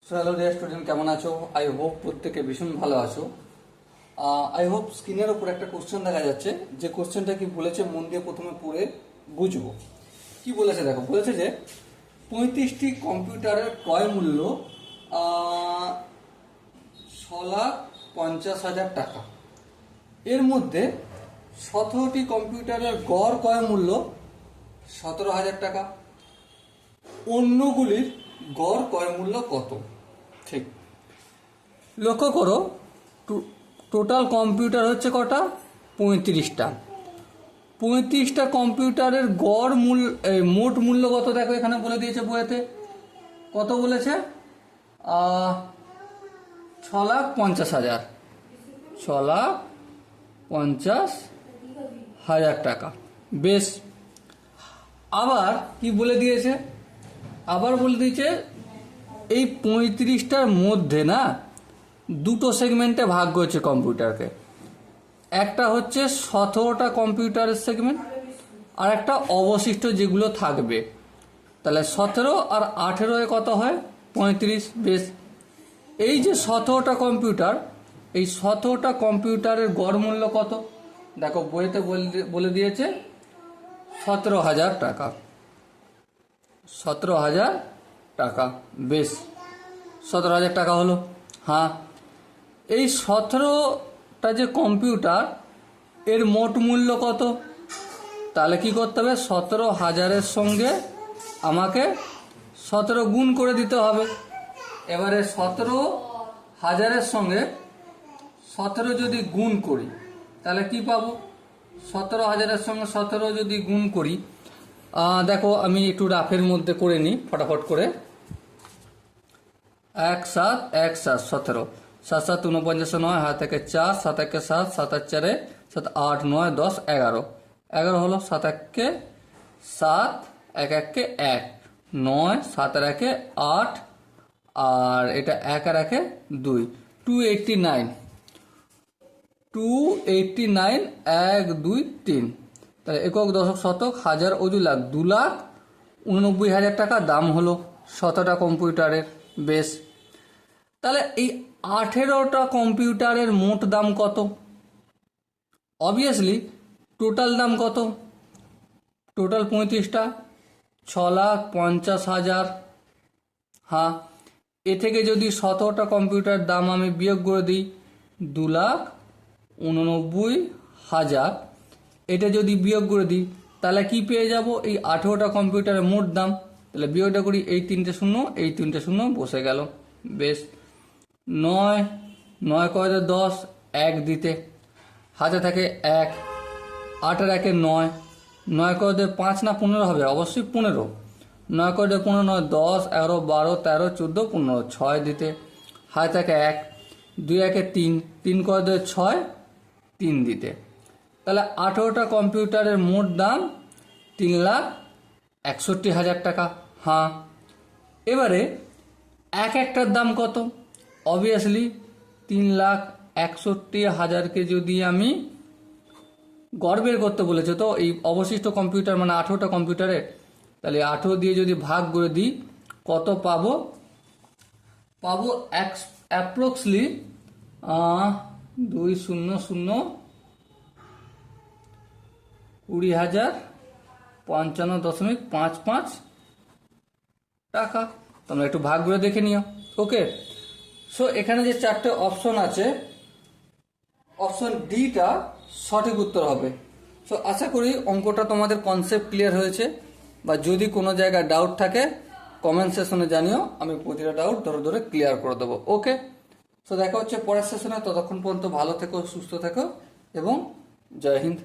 Hello dear student, কেমন আছো? I hope প্রত্যেকে ভীষণ ভালো আছো। আই হোপ স্ক্রিনের ওপর একটা কোশ্চেন দেখা যাচ্ছে, যে কোশ্চেনটা কি বলেছে মন দিয়ে প্রথমে পড়ে বুঝবো। কি বলেছে দেখো, বলেছে যে 35টি কম্পিউটারের ক্রয় মূল্য 6,50,000 টাকা। এর মধ্যে 17টি কম্পিউটারের গড় ক্রয় মূল্য 17,000 টাকা। অন্যগুলির গড় ক্রয় মূল্য কত? ঠিক, লক্ষ্য করো, টোটাল কম্পিউটার হচ্ছে কটা? 35টা। 35টা কম্পিউটারের গড় মূল্য, মোট মূল্য কত দেখো এখানে বলে দিয়েছে বইয়েতে। কত বলেছে? 6,50,000। 6,50,000 টাকা। বেশ, আবার কি বলে দিয়েছে? আবার বলে দিয়েছে এই 35টার মধ্যে না দুটো সেগমেন্টে ভাগ করেছে কম্পিউটারকে। একটা হচ্ছে 17টা কম্পিউটারের সেগমেন্ট, আর একটা অবশিষ্ট যেগুলো থাকবে। তাহলে 17 আর 18 কত হয়? 35। বেশ, এই যে 17টা কম্পিউটার, এই 17টা কম্পিউটারের গড় মূল্য কত? দেখো বইতে বলে দিয়েছে 17,000 টাকা। 17,000 টাকা। বেশ, 17,000 টাকা হলো। হ্যাঁ, এই 17টা যে কম্পিউটার, এর মোট মূল্য কত? তাহলে কি করতে হবে? 17,000-এর সঙ্গে আমাকে 17 গুণ করে দিতে হবে। এবারে 17,000-এর সঙ্গে 17 যদি গুণ করি তাহলে কি পাবো? 17,000-এর সঙ্গে 17 যদি গুণ করি, দেখো আমি একটু রাফের মধ্যে করে নিই ফটাফট করে। 1 7 1 7 17, 7 7 49 9, হাত থেকে 4, 7 1 7, 7 4 7 8 9 10 11, 11 হলো, 7 1 7, 1 1 1 9, 7 1 8, আর এটা 1 আর 1 2, 289, 289 1 2 3। তাহলে একক দশক শতক হাজার অযু লাখ 2,89,000 টাকা দাম হলো 17টা কম্পিউটারের। বেশ, তাহলে এই 18টা কম্পিউটারের মোট দাম কত? অবভিয়াসলি টোটাল দাম কত? টোটাল 35টা, 6,50,000। হ্যাঁ, এ থেকে যদি 17টা কম্পিউটার দাম আমি বিয়োগ করে দিই 2,89,000, এটা যদি বিয়োগ করে দিই তাহলে কি পেয়ে যাব? এই 18টা কম্পিউটারের মোট দাম। তাহলে বিয়োগটা করি, এই 3টে শূন্য, এই 3টে শূন্য বসে গেল। বেশ, 9 9 কয় 10, 1 দিতে হাতে থাকে 1, 8 আর 1 9, 9 কয় 5 না 15 হবে? অবশ্যই 15। 9 কয় 15, 9 10 11 12 13 14 15, 6 দিতে হাতে থাকে 1, 2 1 3, 3 কয় 6, 3 দিতে। তাহলে 18টা কম্পিউটারের মোট দাম 3,61,000 টাকা। হ্যাঁ, এবারে এক একটার দাম কত? অবভিয়াসলি 3,61,000-কে যদি আমি গড় বের করতে বলেছে, তো এই অবশিষ্ট কম্পিউটার মানে 18টা কম্পিউটারে, তাহলে 18 দিয়ে যদি ভাগ করে দিই কত পাবো? পাবো অ্যাপ্রক্সলি 20,55,55 টাকা। তোমরা একটু ভাগ করে দেখে নিও। ওকে, সো এখানে যে 4টে অপশন আছে, অপশন ডিটা সঠিক উত্তর হবে। সো আশা করি অঙ্কটা তোমাদের কনসেপ্ট ক্লিয়ার হয়েছে, বা যদি কোনো জায়গায় ডাউট থাকে কমেন্ট সেশনে জানিও, আমি প্রতিটা ডাউট ধরে ধরে ক্লিয়ার করে দেবো। ওকে, সো দেখা হচ্ছে পরের সেশনে। ততক্ষণ পর্যন্ত ভালো থেকো, সুস্থ থেকো এবং জয় হিন্দ।